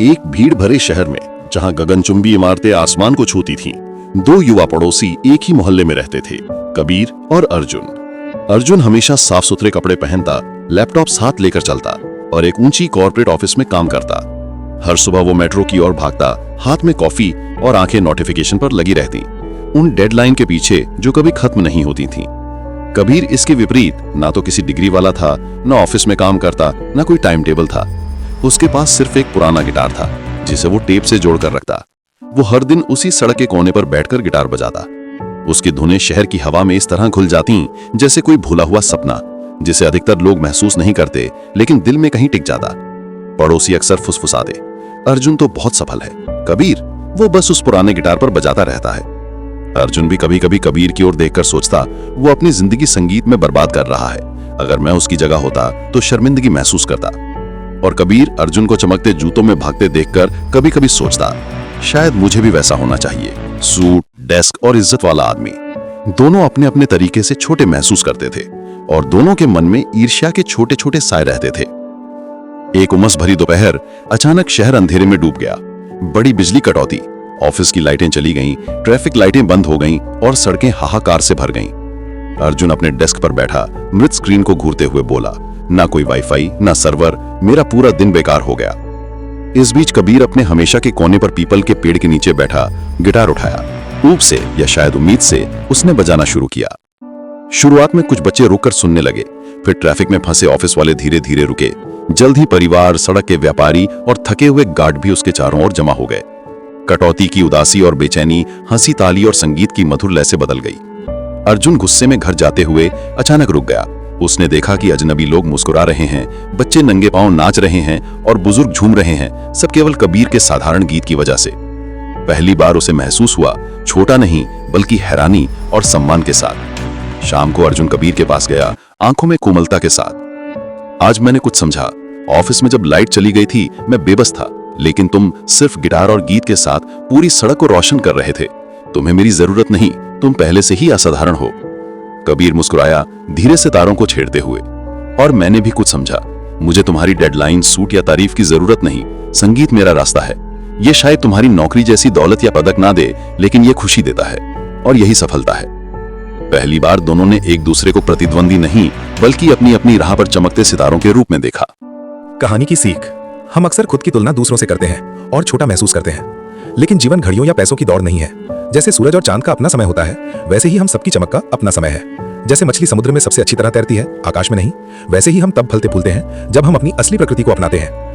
एक भीड़ भरे शहर में, जहां गगनचुंबी इमारतें आसमान को छूती थीं, दो युवा पड़ोसी एक ही मोहल्ले में रहते थे, कबीर और अर्जुन। अर्जुन हमेशा साफ सुथरे कपड़े पहनता, लैपटॉप साथ लेकर चलता और एक ऊंची कॉर्पोरेट ऑफिस में काम करता। हर सुबह वो मेट्रो की ओर भागता, हाथ में कॉफी और आंखें नोटिफिकेशन पर लगी रहती, उन डेडलाइन के पीछे जो कभी खत्म नहीं होती थीं। कबीर इसके विपरीत ना तो किसी डिग्री वाला था, ना ऑफिस में काम करता, ना कोई टाइम टेबल था। उसके पास सिर्फ एक पुराना गिटार था जिसे वो टेप से जोड़कर रखता। वो हर दिन उसी सड़क के कोने पर बैठकर गिटार बजाता। उसकी धुनें शहर की हवा में इस तरह घुल जाती जैसे कोई भूला हुआ सपना, जिसे अधिकतर लोग महसूस नहीं करते लेकिन दिल में कहीं टिक जाता। पड़ोसी अक्सर फुसफुसाते, अर्जुन तो बहुत सफल है, कबीर वो बस उस पुराने गिटार पर बजाता रहता है। अर्जुन भी कभी कभी कबीर की ओर देखकर सोचता, वो अपनी जिंदगी संगीत में बर्बाद कर रहा है। अगर मैं उसकी जगह होता तो शर्मिंदगी महसूस करता। और कबीर अर्जुन को चमकते जूतों में भागते देखकर कभी कभी सोचता, शायद मुझे भी वैसा होना चाहिए, सूट, डेस्क और इज्जत वाला आदमी। दोनों अपने अपने तरीके से छोटे महसूस करते थे और दोनों के मन में ईर्ष्या के छोटे छोटे साए रहते थे। एक उमस भरी दोपहर, अचानक शहर अंधेरे में डूब गया। बड़ी बिजली कटौती, ऑफिस की लाइटें चली गईं, ट्रैफिक लाइटें बंद हो गईं और सड़कें हाहाकार से भर गईं। अर्जुन अपने डेस्क पर बैठा मृत स्क्रीन को घूरते हुए बोला, ना कोई वाईफाई, ना सर्वर, मेरा पूरा दिन बेकार हो गया। इस बीच कबीर अपने हमेशा के कोने पर पीपल के पेड़ के नीचे बैठा गिटार उठाया। ऊब से या शायद उम्मीद से उसने बजाना शुरू किया। शुरुआत में कुछ बच्चे रुककर सुनने लगे, फिर ट्रैफिक में फंसे ऑफिस वाले धीरे धीरे रुके। जल्द ही परिवार, सड़क के व्यापारी और थके हुए गार्ड भी उसके चारों ओर जमा हो गए। कटौती की उदासी और बेचैनी हंसी, ताली और संगीत की मधुर लय से बदल गई। अर्जुन गुस्से में घर जाते हुए अचानक रुक गया। उसने देखा कि अजनबी लोग मुस्कुरा रहे हैं, बच्चे नंगे पांव नाच रहे हैं और बुजुर्ग झूम रहे हैं, सब केवल कबीर के साधारण गीत की वजह से। पहली बार उसे महसूस हुआ, छोटा नहीं बल्कि हैरानी और सम्मान के साथ। शाम को अर्जुन कबीर के पास गया, आंखों में कोमलता के साथ। आज मैंने कुछ समझा। ऑफिस में जब लाइट चली गई थी मैं बेबस था, लेकिन तुम सिर्फ गिटार और गीत के साथ पूरी सड़क को रोशन कर रहे थे। तुम्हें मेरी जरूरत नहीं, तुम पहले से ही असाधारण हो। कबीर मुस्कुराया, धीरे से तारों को छेड़ते हुए। और मैंने भी कुछ समझा। मुझे तुम्हारी डेडलाइन, सूट या तारीफ की जरूरत नहीं। संगीत मेरा रास्ता है। ये शायद तुम्हारी नौकरी जैसी दौलत या पदक ना दे, लेकिन ये खुशी देता है और यही सफलता है। पहली बार दोनों ने एक दूसरे को प्रतिद्वंदी नहीं बल्कि अपनी अपनी राह पर चमकते सितारों के रूप में देखा। कहानी की सीख, हम अक्सर खुद की तुलना दूसरों से करते हैं और छोटा महसूस करते हैं। लेकिन जीवन घड़ियों या पैसों की दौड़ नहीं है। जैसे सूरज और चांद का अपना समय होता है, वैसे ही हम सबकी चमक का अपना समय है। जैसे मछली समुद्र में सबसे अच्छी तरह तैरती है, आकाश में नहीं, वैसे ही हम तब फलते फूलते हैं जब हम अपनी असली प्रकृति को अपनाते हैं।